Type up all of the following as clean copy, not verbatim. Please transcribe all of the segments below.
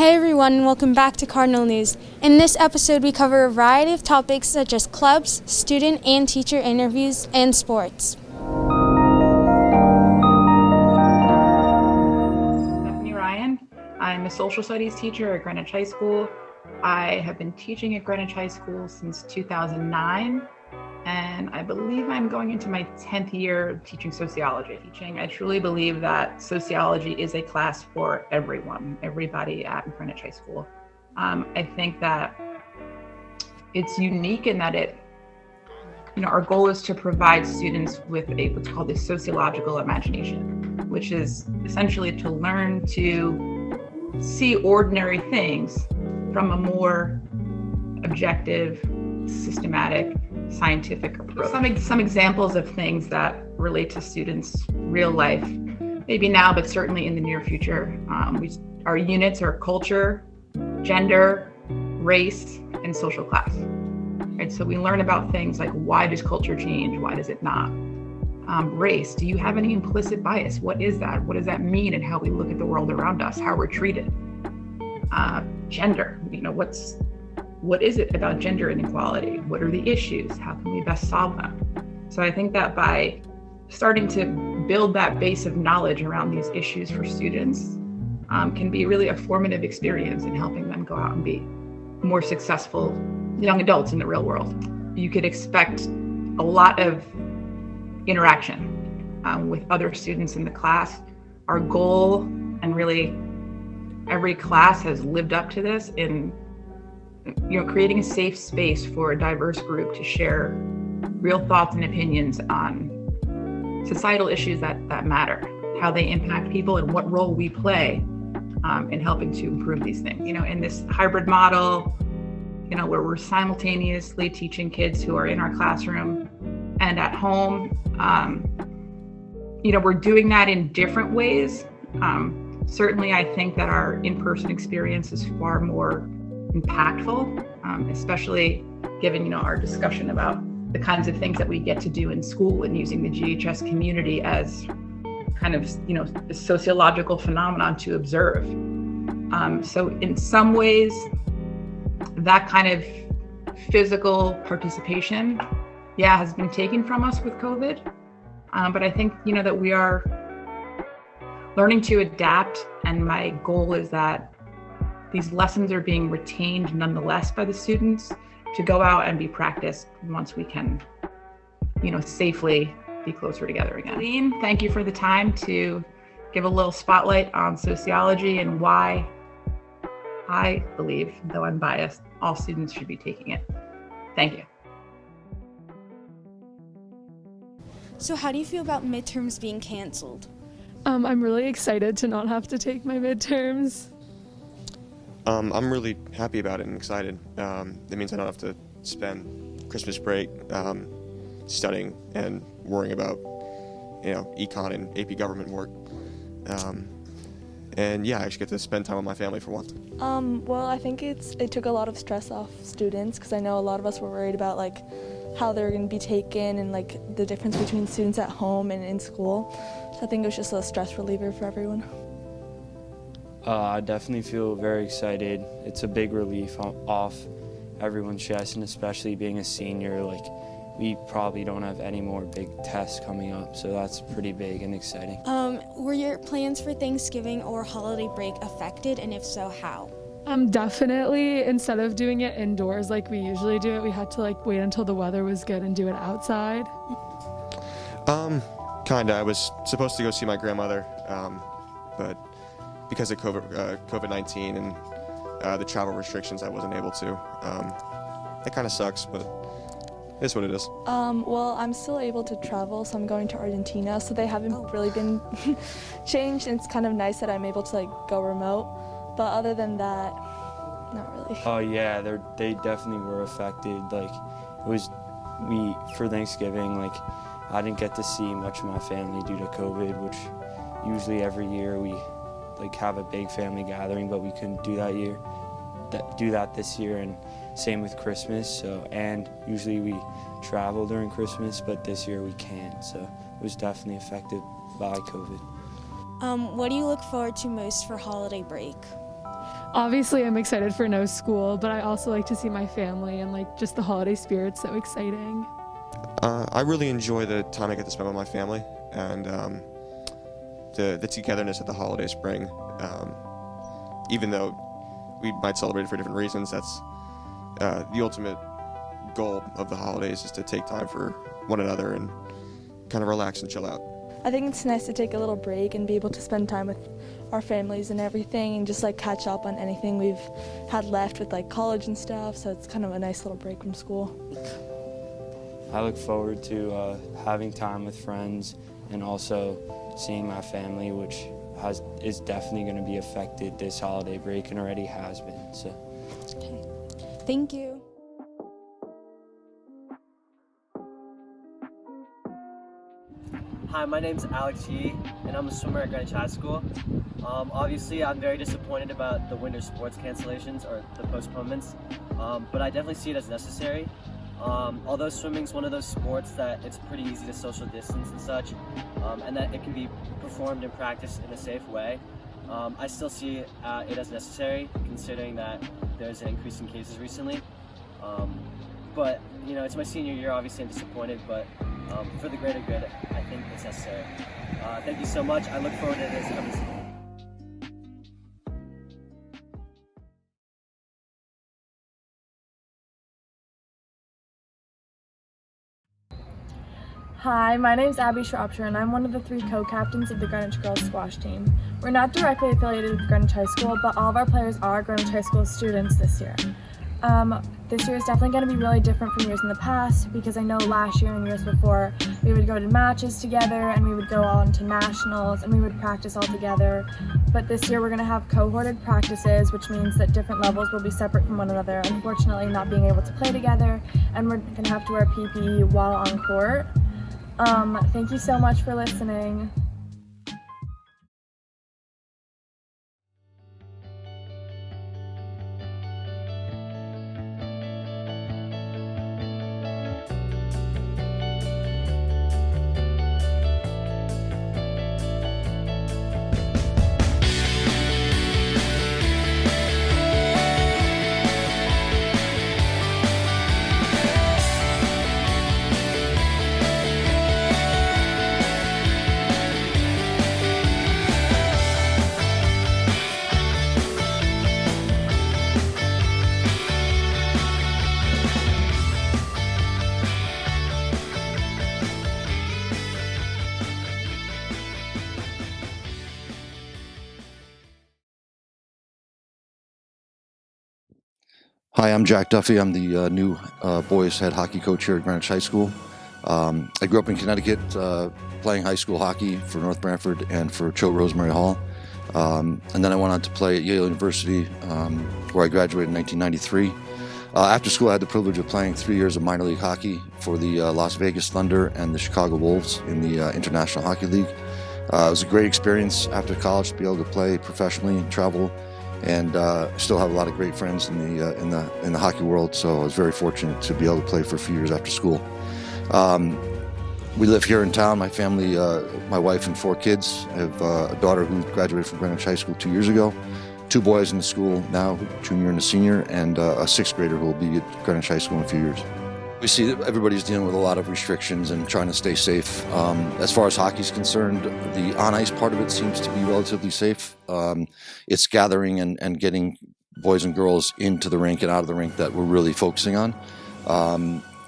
Hey everyone, and welcome back to Cardinal News. In this episode, we cover a variety of topics such as clubs, student and teacher interviews, and sports. Stephanie Ryan. I'm a social studies teacher at Greenwich High School. I have been teaching at Greenwich High School since 2009, and I believe I'm going into my 10th year of teaching sociology. I truly believe that sociology is a class for everyone, everybody at Greenwich High School. I think that it's unique in that our goal is to provide students with what's called a sociological imagination, which is essentially to learn to see ordinary things from a more objective, systematic, scientific approach. Some examples of things that relate to students' real life, maybe now, but certainly in the near future. Our units are culture, gender, race, and social class. Right? So we learn about things like, why does culture change? Why does it not? Race, do you have any implicit bias? What is that? What does that mean in how we look at the world around us, how we're treated? Gender, what is it about gender inequality? What are the issues? How can we best solve them? So I think that by starting to build that base of knowledge around these issues for students can be really a formative experience in helping them go out and be more successful young adults in the real world. You could expect a lot of interaction with other students in the class. Our goal, and really every class has lived up to this in creating a safe space for a diverse group to share real thoughts and opinions on societal issues that matter, how they impact people, and what role we play in helping to improve these things. In this hybrid model, where we're simultaneously teaching kids who are in our classroom and at home, we're doing that in different ways. Certainly, I think that our in-person experience is far more impactful, especially given our discussion about the kinds of things that we get to do in school and using the GHS community as kind of a sociological phenomenon to observe. So in some ways, that kind of physical participation, has been taken from us with COVID. But I think that we are learning to adapt, and my goal is that these lessons are being retained nonetheless by the students to go out and be practiced once we can, safely be closer together again. Lean, thank you for the time to give a little spotlight on sociology and why I believe, though I'm biased, all students should be taking it. Thank you. So how do you feel about midterms being canceled? I'm really excited to not have to take my midterms. I'm really happy about it and excited. That means I don't have to spend Christmas break studying and worrying about, econ and AP government work. And I actually get to spend time with my family for once. Well, I think it took a lot of stress off students, because I know a lot of us were worried about how they're going to be taken and the difference between students at home and in school. So I think it was just a stress reliever for everyone. I definitely feel very excited. It's a big relief off everyone's chest, and especially being a senior, we probably don't have any more big tests coming up, so that's pretty big and exciting. Were your plans for Thanksgiving or holiday break affected, and if so, how? Definitely, instead of doing it indoors like we usually do it, we had to wait until the weather was good and do it outside. Kinda. I was supposed to go see my grandmother, but because of COVID-19 and the travel restrictions, I wasn't able to. That kind of sucks, but it is what it is. Well, I'm still able to travel, so I'm going to Argentina, so they haven't really been changed, and it's kind of nice that I'm able to go remote. But other than that, not really. Oh yeah, they definitely were affected. For Thanksgiving, I didn't get to see much of my family due to COVID, which usually every year we have a big family gathering, but we couldn't do that this year, and same with Christmas. And usually we travel during Christmas, but this year we can't, so it was definitely affected by COVID. What do you look forward to most for holiday break? Obviously, I'm excited for no school, but I also like to see my family and like just the holiday spirit's so exciting. I really enjoy the time I get to spend with my family and the togetherness that the holidays bring. Even though we might celebrate it for different reasons, that's the ultimate goal of the holidays is to take time for one another and kind of relax and chill out. I think it's nice to take a little break and be able to spend time with our families and everything and just like catch up on anything we've had left with like college and stuff, so it's kind of a nice little break from school. I look forward to having time with friends and also seeing my family, which is definitely going to be affected this holiday break and already has been. So. Okay. Thank you. Hi, my name's Alex Yee, and I'm a swimmer at Greenwich High School. Obviously, I'm very disappointed about the winter sports cancellations or the postponements, but I definitely see it as necessary. Although swimming's one of those sports that it's pretty easy to social distance and such, and that it can be performed and practiced in a safe way, I still see it as necessary, considering that there's an increase in cases recently. But, you know, it's my senior year, obviously I'm disappointed, but for the greater good, I think it's necessary. Thank you so much. I look forward to this coming season. Hi, my name is Abby Shropshire, and I'm one of the 3 co-captains of the Greenwich Girls Squash team. We're not directly affiliated with Greenwich High School, but all of our players are Greenwich High School students this year. This year is definitely going to be really different from years in the past, because I know last year and years before we would go to matches together and we would go on to nationals and we would practice all together. But this year we're going to have cohorted practices, which means that different levels will be separate from one another, unfortunately not being able to play together, and we're going to have to wear PPE while on court. Thank you so much for listening. Hi, I'm Jack Duffy. I'm the new boys head hockey coach here at Greenwich High School. I grew up in Connecticut playing high school hockey for North Branford and for Choate Rosemary Hall. And then I went on to play at Yale University, where I graduated in 1993. After school, I had the privilege of playing 3 years of minor league hockey for the Las Vegas Thunder and the Chicago Wolves in the International Hockey League. It was a great experience after college to be able to play professionally and travel, and still have a lot of great friends in the hockey world. So I was very fortunate to be able to play for a few years after school. We live here in town. My family, my wife and 4 kids. I have a daughter who graduated from Greenwich High School 2 years ago. 2 boys in the school now, junior and a senior, and a 6th grader who will be at Greenwich High School in a few years. We see that everybody's dealing with a lot of restrictions and trying to stay safe. As far as hockey's concerned, the on-ice part of it seems to be relatively safe. It's gathering and getting boys and girls into the rink and out of the rink that we're really focusing on.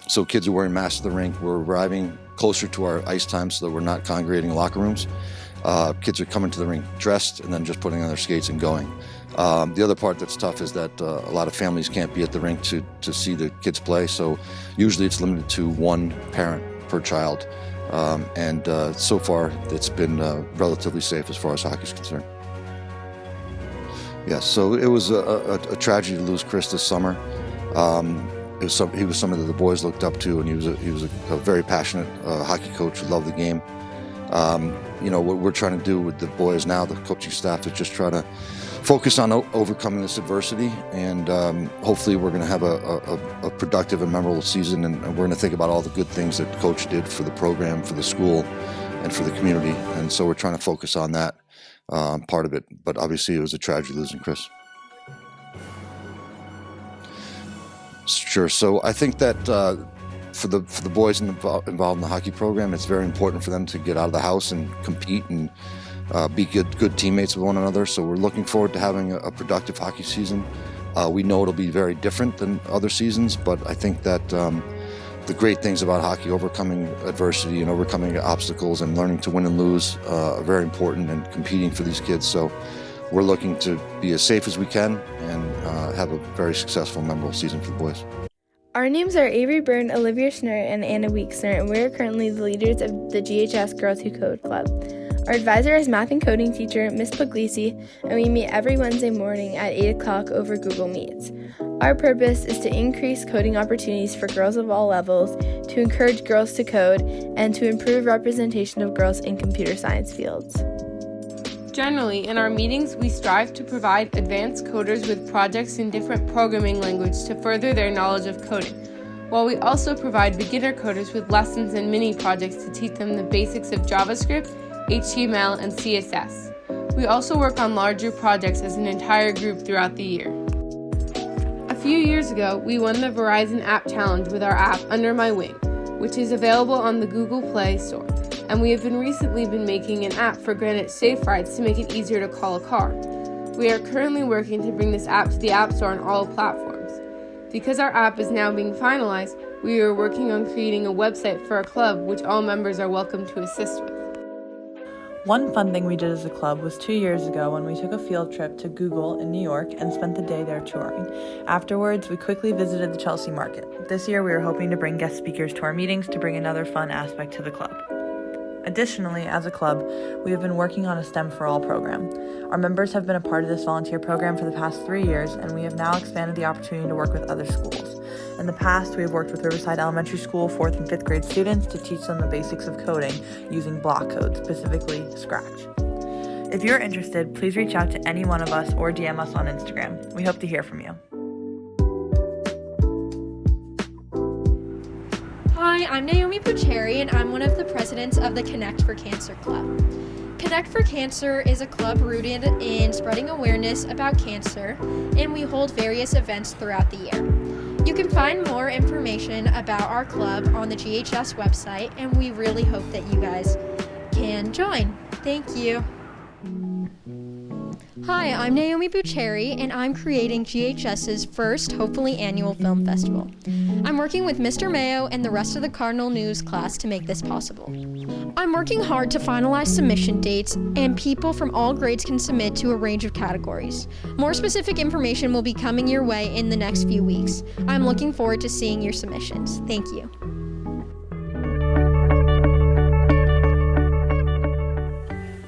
So kids are wearing masks at the rink. We're arriving closer to our ice time so that we're not congregating in locker rooms. Kids are coming to the rink dressed and then just putting on their skates and going. The other part that's tough is that a lot of families can't be at the rink to see the kids play, so usually it's limited to 1 parent per child. And so far it's been relatively safe as far as hockey is concerned. Yes, so it was a tragedy to lose Chris this summer. He was somebody that the boys looked up to, and he was a very passionate hockey coach who loved the game. You know, what we're trying to do with the boys now, the coaching staff, is just try to focus on overcoming this adversity, and hopefully we're going to have a productive and memorable season, and we're going to think about all the good things that Coach did for the program, for the school, and for the community. And so we're trying to focus on that part of it. But obviously it was a tragedy losing Chris. Sure. So I think that for the boys involved in the hockey program, it's very important for them to get out of the house and compete and be good teammates with one another. So we're looking forward to having a productive hockey season. We know it'll be very different than other seasons, but I think that the great things about hockey, overcoming adversity and overcoming obstacles and learning to win and lose, are very important in competing for these kids. So we're looking to be as safe as we can and have a very successful, memorable season for the boys. Our names are Avery Byrne, Olivia Schnurr, and Anna Weeksner, and we are currently the leaders of the GHS Girls Who Code Club. Our advisor is math and coding teacher, Miss Puglisi, and we meet every Wednesday morning at 8 o'clock over Google Meets. Our purpose is to increase coding opportunities for girls of all levels, to encourage girls to code, and to improve representation of girls in computer science fields. Generally, in our meetings, we strive to provide advanced coders with projects in different programming languages to further their knowledge of coding, while we also provide beginner coders with lessons and mini projects to teach them the basics of JavaScript, HTML, and CSS. We also work on larger projects as an entire group throughout the year. A few years ago, we won the Verizon App Challenge with our app Under My Wing, which is available on the Google Play Store. And we have recently been making an app for Greenwich Safe Rides to make it easier to call a car. We are currently working to bring this app to the App Store on all platforms. Because our app is now being finalized, we are working on creating a website for our club, which all members are welcome to assist with. One fun thing we did as a club was 2 years ago when we took a field trip to Google in New York and spent the day there touring. Afterwards, we quickly visited the Chelsea market. This year, we are hoping to bring guest speakers to our meetings to bring another fun aspect to the club. Additionally, as a club, we have been working on a STEM for All program. Our members have been a part of this volunteer program for the past 3 years, and we have now expanded the opportunity to work with other schools. In the past, we have worked with Riverside Elementary School 4th and 5th grade students to teach them the basics of coding using block code, specifically Scratch. If you're interested, please reach out to any one of us or DM us on Instagram. We hope to hear from you. Hi, I'm Naomi Pucheri, and I'm one of the presidents of the Connect for Cancer Club. Connect for Cancer is a club rooted in spreading awareness about cancer, and we hold various events throughout the year. You can find more information about our club on the GHS website, and we really hope that you guys can join. Thank you. Hi, I'm Naomi Pucheri, and I'm creating GHS's first, hopefully annual film festival. I'm working with Mr. Mayo and the rest of the Cardinal News class to make this possible. I'm working hard to finalize submission dates, and people from all grades can submit to a range of categories. More specific information will be coming your way in the next few weeks. I'm looking forward to seeing your submissions. Thank you.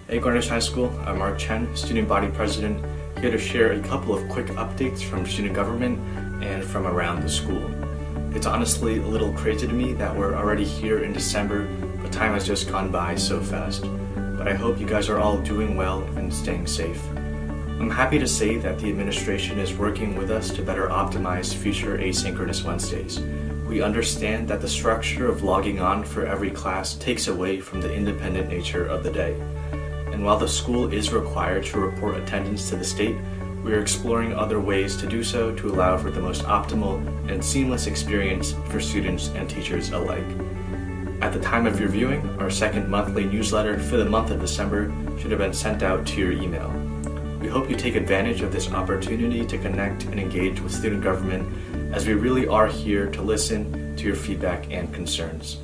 At Greenwich High School, I'm Mark Chen, Student Body President, here to share a couple of quick updates from student government and from around the school. It's honestly a little crazy to me that we're already here in December, but time has just gone by so fast. But I hope you guys are all doing well and staying safe. I'm happy to say that the administration is working with us to better optimize future asynchronous Wednesdays. We understand that the structure of logging on for every class takes away from the independent nature of the day. And while the school is required to report attendance to the state, we are exploring other ways to do so to allow for the most optimal and seamless experience for students and teachers alike. At the time of your viewing, our second monthly newsletter for the month of December should have been sent out to your email. We hope you take advantage of this opportunity to connect and engage with student government, as we really are here to listen to your feedback and concerns.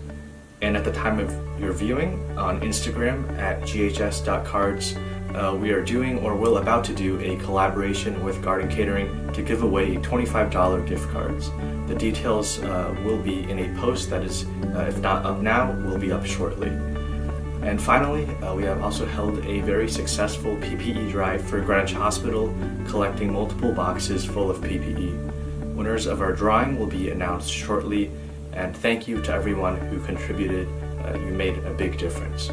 And at the time of your viewing, on Instagram at ghs.cards, we are doing or will about to do a collaboration with Garden Catering to give away $25 gift cards. The details will be in a post that is, if not up now, will be up shortly. And finally, we have also held a very successful PPE drive for Greenwich Hospital, collecting multiple boxes full of PPE. Winners of our drawing will be announced shortly, and thank you to everyone who contributed. You made a big difference.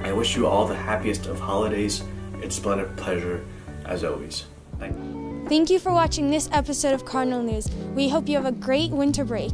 I wish you all the happiest of holidays. It's been a pleasure, as always. Thank you. Thank you for watching this episode of Cardinal News. We hope you have a great winter break.